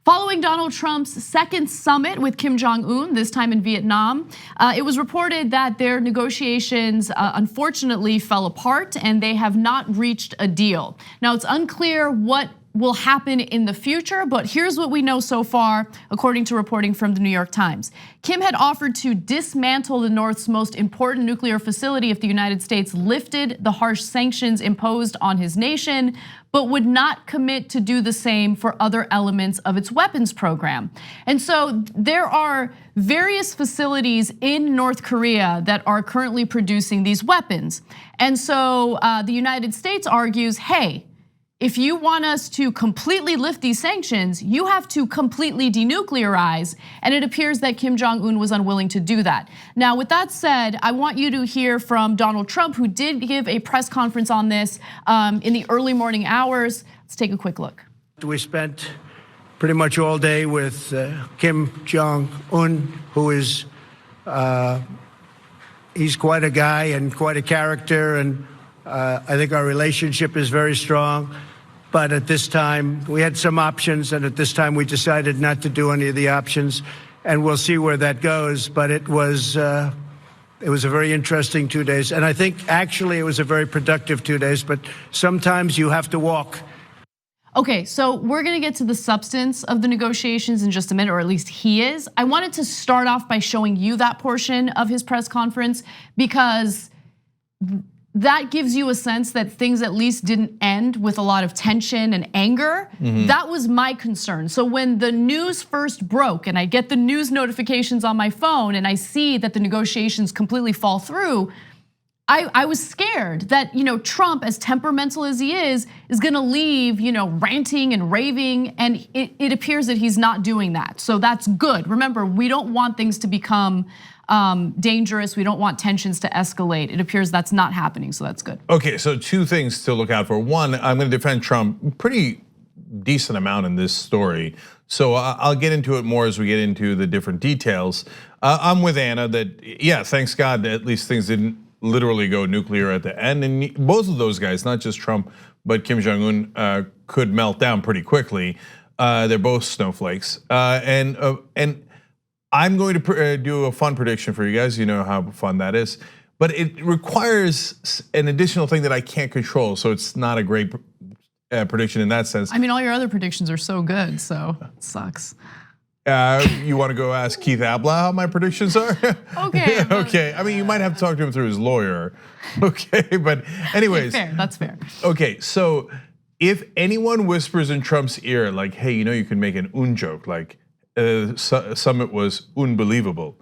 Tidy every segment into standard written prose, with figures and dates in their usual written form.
Following Donald Trump's second summit with Kim Jong Un, this time in Vietnam, it was reported that their negotiations unfortunately fell apart and they have not reached a deal. Now it's unclear what will happen in the future, but here's what we know so far, according to reporting from the New York Times. Kim had offered to dismantle the North's most important nuclear facility if the United States lifted the harsh sanctions imposed on his nation, but would not commit to do the same for other elements of its weapons program. And so there are various facilities in North Korea that are currently producing these weapons. And so the United States argues, hey, if you want us to completely lift these sanctions, you have to completely denuclearize. And it appears that Kim Jong Un was unwilling to do that. Now, with that said, I want you to hear from Donald Trump, who did give a press conference on this in the early morning hours. Let's take a quick look. We spent pretty much all day with Kim Jong Un, who is, he's quite a guy and quite a character, and I think our relationship is very strong. But at this time, we had some options, and at this time we decided not to do any of the options, and we'll see where that goes. But it was a very interesting 2 days, and I think actually it was a very productive 2 days, but sometimes you have to walk. Okay, so we're gonna get to the substance of the negotiations in just a minute, or at least he is. I wanted to start off by showing you that portion of his press conference because that gives you a sense that things at least didn't end with a lot of tension and anger. That was my concern. So when the news first broke and I get the news notifications on my phone and I see that the negotiations completely fall through, I was scared that Trump, as temperamental as he is gonna leave ranting and raving, and it appears that he's not doing that. So that's good. Remember, we don't want things to become dangerous. We don't want tensions to escalate. It appears that's not happening, so that's good. Okay, so two things to look out for. One, I'm gonna defend Trump pretty decent amount in this story. So I'll get into it more as we get into the different details. I'm with Anna that, yeah, thanks God that at least things didn't literally go nuclear at the end. And both of those guys, not just Trump, but Kim Jong Un could melt down pretty quickly. They're both snowflakes. And I'm going to do a fun prediction for you guys. You know how fun that is. But it requires an additional thing that I can't control. So it's not a great prediction in that sense. I mean, all your other predictions are so good, so it sucks. You want to go ask Keith Abla how my predictions are? Okay. Okay, I mean, you might have to talk to him through his lawyer. Okay, but anyways. Fair, that's fair. Okay, so if anyone whispers in Trump's ear, like, hey, you can make an Un joke, like summit was unbelievable,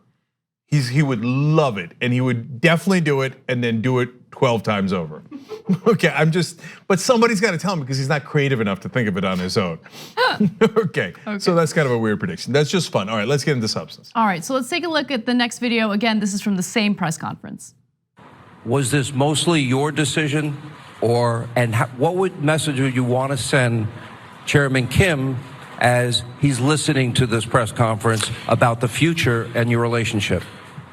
he would love it, and he would definitely do it, and then do it 12 times over. Okay, but somebody's got to tell him because he's not creative enough to think of it on his own. Okay, so that's kind of a weird prediction. That's just fun. All right, let's get into substance. All right, so let's take a look at the next video. Again, this is from the same press conference. Was this mostly your decision, and what message would you want to send Chairman Kim as he's listening to this press conference about the future and your relationship?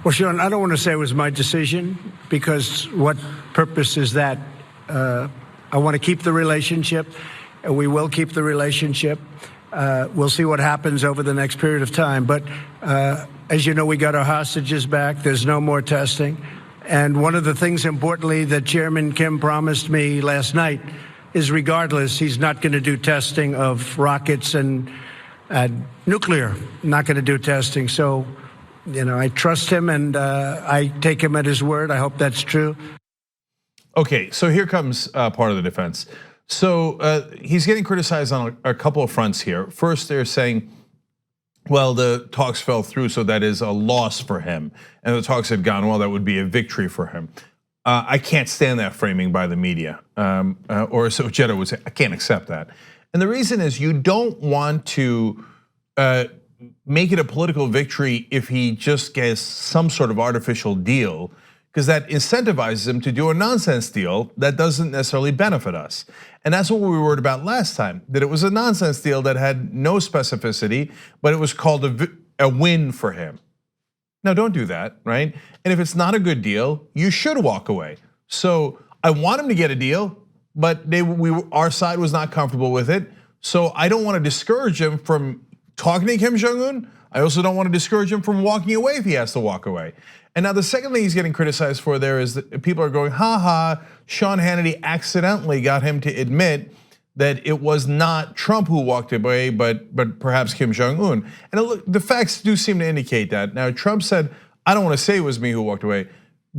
Well, Sean, I don't want to say it was my decision, because what purpose is that? I want to keep the relationship, and we will keep the relationship. We'll see what happens over the next period of time. But as you know, we got our hostages back. There's no more testing. And one of the things, importantly, that Chairman Kim promised me last night is, regardless, he's not going to do testing of rockets and nuclear. Not going to do testing. So, I trust him, and I take him at his word. I hope that's true. Okay, so here comes part of the defense. So he's getting criticized on a couple of fronts here. First, they're saying, well, the talks fell through, so that is a loss for him. And the talks had gone well, that would be a victory for him. I can't stand that framing by the media, or so Jeddah would say. I can't accept that. And the reason is you don't want to make it a political victory if he just gets some sort of artificial deal, because that incentivizes him to do a nonsense deal that doesn't necessarily benefit us. And that's what we were worried about last time, that it was a nonsense deal that had no specificity, but it was called a win for him. Now, don't do that, right? And if it's not a good deal, you should walk away. So I want him to get a deal, but our side was not comfortable with it. So I don't want to discourage him from talking to Kim Jong Un. I also don't want to discourage him from walking away if he has to walk away. And now the second thing he's getting criticized for there is that people are going, Sean Hannity accidentally got him to admit that it was not Trump who walked away, but perhaps Kim Jong Un. And look, the facts do seem to indicate that. Now Trump said, I don't want to say it was me who walked away.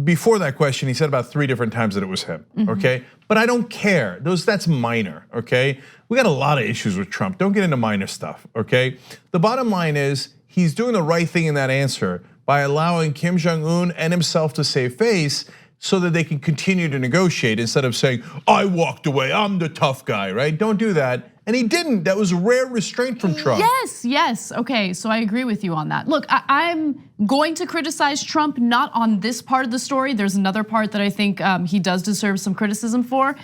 Before that question, he said about 3 different times that it was him, okay? But I don't care, that's minor, okay? We got a lot of issues with Trump, don't get into minor stuff, okay? The bottom line is, he's doing the right thing in that answer by allowing Kim Jong Un and himself to save face so that they can continue to negotiate instead of saying, I walked away, I'm the tough guy, right? Don't do that. And he didn't, that was rare restraint from Trump. Yes, okay, so I agree with you on that. Look, I'm going to criticize Trump, not on this part of the story. There's another part that I think he does deserve some criticism for.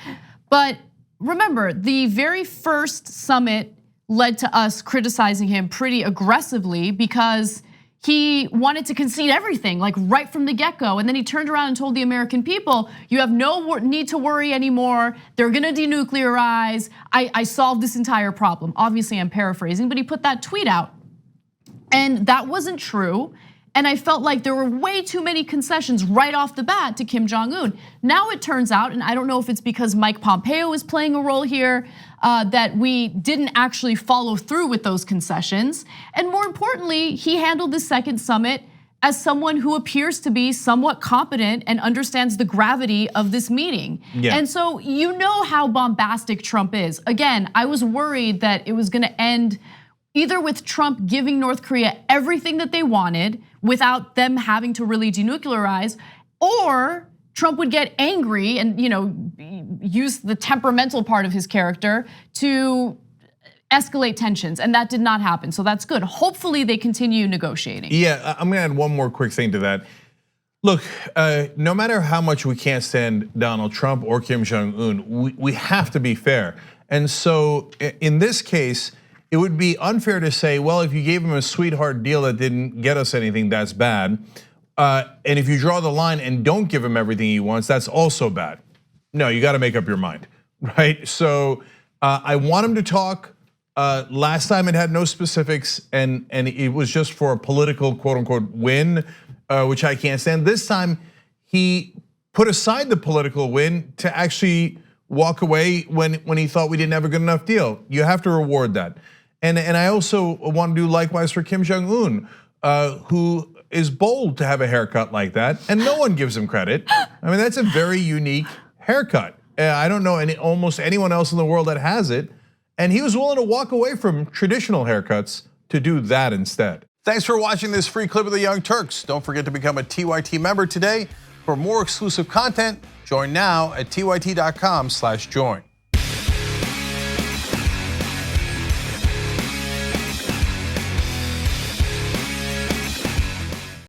But remember, the very first summit led to us criticizing him pretty aggressively because he wanted to concede everything, like right from the get-go. And then he turned around and told the American people, you have no need to worry anymore. They're gonna denuclearize. I solved this entire problem. Obviously, I'm paraphrasing, but he put that tweet out. And that wasn't true. And I felt like there were way too many concessions right off the bat to Kim Jong Un. Now it turns out, and I don't know if it's because Mike Pompeo is playing a role here, that we didn't actually follow through with those concessions. And more importantly, he handled the second summit as someone who appears to be somewhat competent and understands the gravity of this meeting. Yeah. And so you know how bombastic Trump is. Again, I was worried that it was gonna end either with Trump giving North Korea everything that they wanted without them having to really denuclearize, or Trump would get angry and use the temperamental part of his character to escalate tensions, and that did not happen. So that's good. Hopefully they continue negotiating. Yeah, I'm gonna add one more quick thing to that. Look, no matter how much we can't stand Donald Trump or Kim Jong Un, we have to be fair. And so in this case, it would be unfair to say, well, if you gave him a sweetheart deal that didn't get us anything, that's bad. And if you draw the line and don't give him everything he wants, that's also bad. No, you gotta make up your mind, right? So I want him to talk. Last time it had no specifics and it was just for a political quote unquote win, which I can't stand. This time he put aside the political win to actually walk away when he thought we didn't have a good enough deal. You have to reward that. And I also want to do likewise for Kim Jong Un, who is bold to have a haircut like that, and no one gives him credit. I mean, that's a very unique haircut. I don't know almost anyone else in the world that has it, and he was willing to walk away from traditional haircuts to do that instead. Thanks for watching this free clip of the Young Turks. Don't forget to become a TYT member today. For more exclusive content, join now at tyt.com/join.